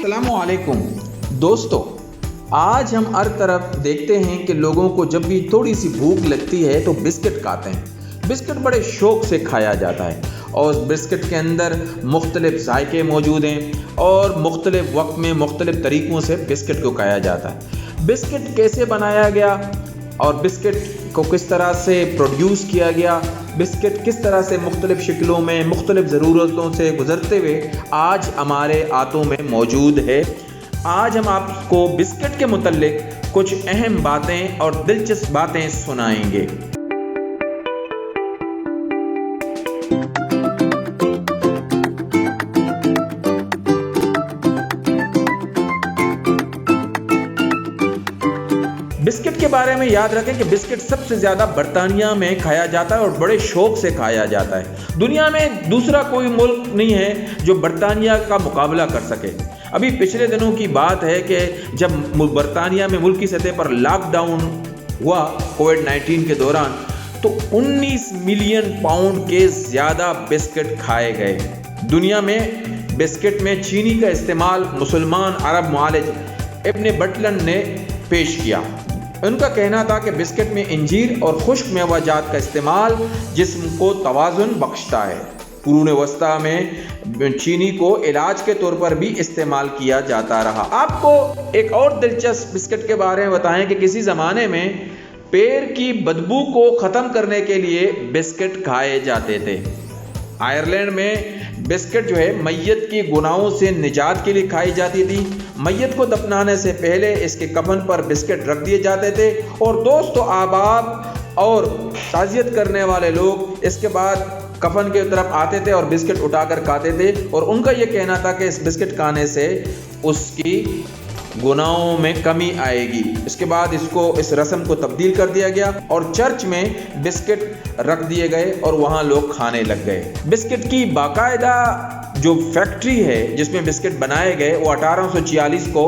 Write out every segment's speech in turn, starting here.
अस्सलामुअलैकुम दोस्तों, आज हम हर तरफ देखते हैं कि लोगों को जब भी थोड़ी सी भूख लगती है तो बिस्किट खाते हैं। बिस्किट बड़े शौक़ से खाया जाता है और बिस्किट के अंदर मुख्तलिफ जायके मौजूद हैं और मुख्तलिफ वक्त में मुख्तलिफ तरीक़ों से बिस्किट को खाया जाता है। बिस्किट कैसे बनाया गया और बिस्किट को किस तरह से प्रोड्यूस किया गया, बिस्किट किस तरह से मुख्तलिफ शक्लों में मुख्तलिफ ज़रूरतों से गुज़रते हुए आज हमारे हाथों में मौजूद है। आज हम आपको बिस्किट के मुतल्लिक कुछ अहम बातें और दिलचस्प बातें सुनाएंगे। बिस्किट के बारे में याद रखें कि बिस्किट सबसे ज़्यादा बरतानिया में खाया जाता है और बड़े शौक़ से खाया जाता है। दुनिया में दूसरा कोई मुल्क नहीं है जो बरतानिया का मुकाबला कर सके। अभी पिछले दिनों की बात है कि जब बरतानिया में मुल्क की सतह पर लॉकडाउन हुआ कोविड-19 के दौरान, तो 19 मिलियन पाउंड के ज़्यादा बिस्किट खाए गए। दुनिया में बिस्किट में चीनी का इस्तेमाल मुसलमान अरब मुआलिज इब्न बटलन ने पेश किया। उनका कहना था कि बिस्किट में इंजीर और खुश्क मेवाजात का इस्तेमाल जिस्म को तवाज़ुन बख्शता है। कुरून वस्ता में चीनी को इलाज के तौर पर भी इस्तेमाल किया जाता रहा। आपको एक और दिलचस्प बिस्किट के बारे में बताएं कि किसी ज़माने में पैर की बदबू को ख़त्म करने के लिए बिस्किट खाए जाते थे। आयरलैंड में बिस्किट जो है मैयत की गुनाहों से निजात के लिए खाई जाती थी। मैयत को दफनाने से पहले इसके कफन पर बिस्किट रख दिए जाते थे और दोस्तों, अहबाब और ताज़ियत करने वाले लोग इसके बाद कफन की तरफ आते थे और बिस्किट उठाकर खाते थे और उनका यह कहना था कि इस बिस्किट खाने से उसकी गुनाहों में कमी आएगी। इसके बाद इस रस्म को तब्दील कर दिया गया और चर्च में बिस्किट रख दिए गए और वहाँ लोग खाने लग गए। बिस्किट की बाकायदा जो फैक्ट्री है जिसमें बिस्किट बनाए गए वो 1846 को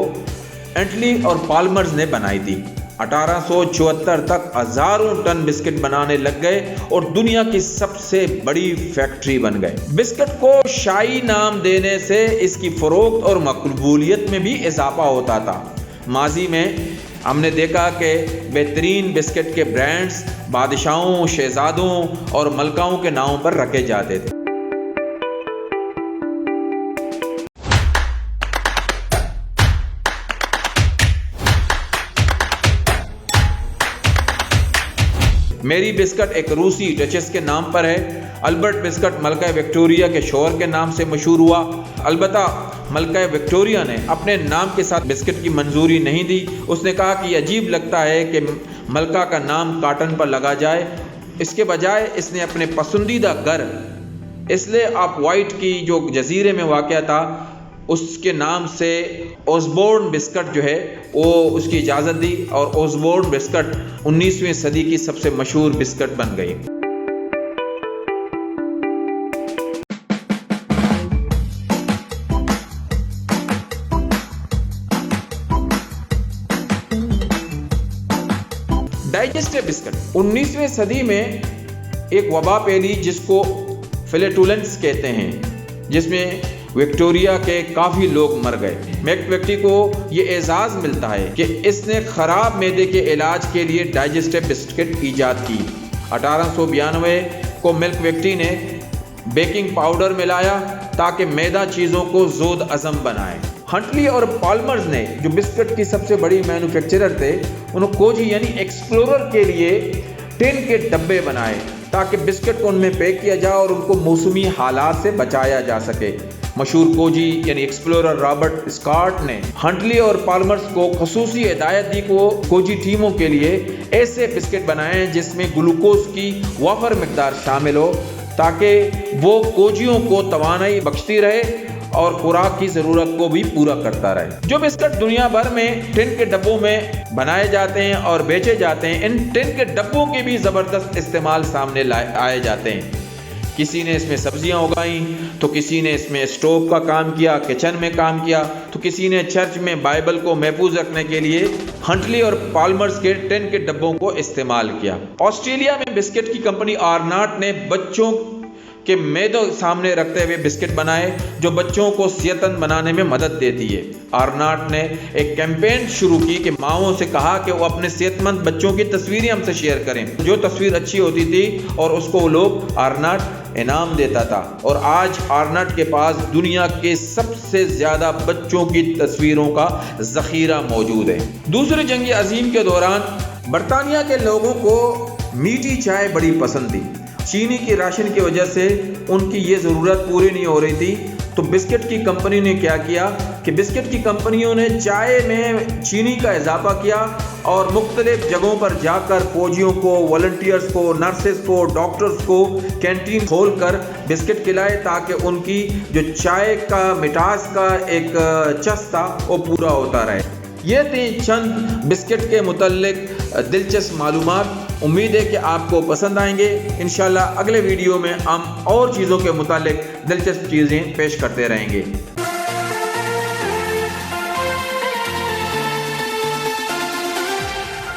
एंटली और पाल्मर्स ने बनाई थी। 1874 तक हज़ारों टन बिस्किट बनाने लग गए और दुनिया की सबसे बड़ी फैक्ट्री बन गए। बिस्किट को शाही नाम देने से इसकी फ़रोख्त और मकबूलियत में भी इजाफा होता था। माजी में हमने देखा कि बेहतरीन बिस्किट के ब्रांड्स बादशाहों, शहजादों और मलकाओं के नामों पर रखे जाते थे। मेरी बिस्किट एक रूसी डचेस के नाम पर है। अल्बर्ट बिस्किट मलका विक्टोरिया के शौहर के नाम से मशहूर हुआ। अलबत्ता मलका विक्टोरिया ने अपने नाम के साथ बिस्किट की मंजूरी नहीं दी। उसने कहा कि अजीब लगता है कि मलका का नाम काटन पर लगा जाए। इसके बजाय इसने अपने पसंदीदा घर इसले ऑफ वाइट की जो जजीरे में वाक़या था उसके नाम से ओसबोर्न बिस्किट जो है वो उसकी इजाज़त दी और ओसबोर्न बिस्किट 19वीं सदी की सबसे मशहूर बिस्किट बन गई। डाइजेस्टिव बिस्किट 19वीं सदी में एक वबा फैली जिसको फ्लैटुलेंस कहते हैं, जिसमें विक्टोरिया के काफ़ी लोग मर गए। मिल्क फैक्ट्री को ये एजाज़ मिलता है कि इसने ख़राब मैदे के इलाज के लिए डाइजेस्टिव बिस्किट ईजाद की। 1892 को मिल्क फैक्ट्री ने बेकिंग पाउडर मिलाया ताकि मैदा चीज़ों को जोद अज़म बनाए। हंटली और पाल्मर्स ने जो बिस्किट की सबसे बड़ी मैन्युफैक्चरर थे, उन्होंने कोजी यानी एक्सप्लोरर के लिए टिन के डब्बे बनाए ताकि बिस्किट को उनमें पैक किया जाए और उनको मौसमी हालात से बचाया जा सके। मशहूर कोजी यानी एक्सप्लोरर रॉबर्ट स्कॉट ने हंटली और पाल्मर्स को खसूसी हिदायत दी को कोजी टीमों के लिए ऐसे बिस्किट बनाएं जिसमें ग्लूकोज की वाफर मिकदार शामिल हो ताकि वो कोजियों को तवानाई बख्शती रहे और खुराक की ज़रूरत को भी पूरा करता रहे। जो बिस्किट दुनिया भर में टिन के डब्बों में बनाए जाते हैं और बेचे जाते हैं, इन टिन के डब्बों के भी ज़बरदस्त इस्तेमाल सामने आए जाते हैं। किसी ने इसमें सब्जियां उगाई तो किसी ने इसमें स्टोव का काम किया, किचन में काम किया, तो किसी ने चर्च में बाइबल को महफूज रखने के लिए हंटली और पाल्मर्स के टिन के डब्बों को इस्तेमाल किया। ऑस्ट्रेलिया में बिस्किट की कंपनी आर्नॉट ने बच्चों कि मैदे सामने रखते हुए बिस्किट बनाए जो बच्चों को सेहतमंद बनाने में मदद देती है। आर्नॉट ने एक कैंपेन शुरू की कि माओं से कहा कि वो अपने सेहतमंद बच्चों की तस्वीरें हमसे शेयर करें। जो तस्वीर अच्छी होती थी और उसको वो लोग आर्नॉट इनाम देता था। और आज आर्नॉट के पास दुनिया के सबसे ज़्यादा बच्चों की तस्वीरों का ज़ख़ीरा मौजूद है। दूसरी जंग अज़ीम के दौरान बरतानिया के लोगों को मीठी चाय बड़ी पसंद थी। चीनी की राशन की वजह से उनकी ये ज़रूरत पूरी नहीं हो रही थी, तो बिस्किट की कंपनी ने क्या किया कि बिस्किट की कंपनियों ने चाय में चीनी का इजाफा किया और मुख्तलिफ जगहों पर जाकर फौजियों को, वॉलंटियर्स को, नर्सेस को, डॉक्टर्स को कैंटीन खोल कर बिस्किट खिलाए ताकि उनकी जो चाय का मिठास का एक चस्प था वो पूरा होता रहे। ये थी चंद बिस्किट के मुतल्लिक दिलचस्प मालूमात। उम्मीद है कि आपको पसंद आएंगे। इंशाल्लाह अगले वीडियो में हम और चीज़ों के मुतालिक दिलचस्प चीज़ें पेश करते रहेंगे।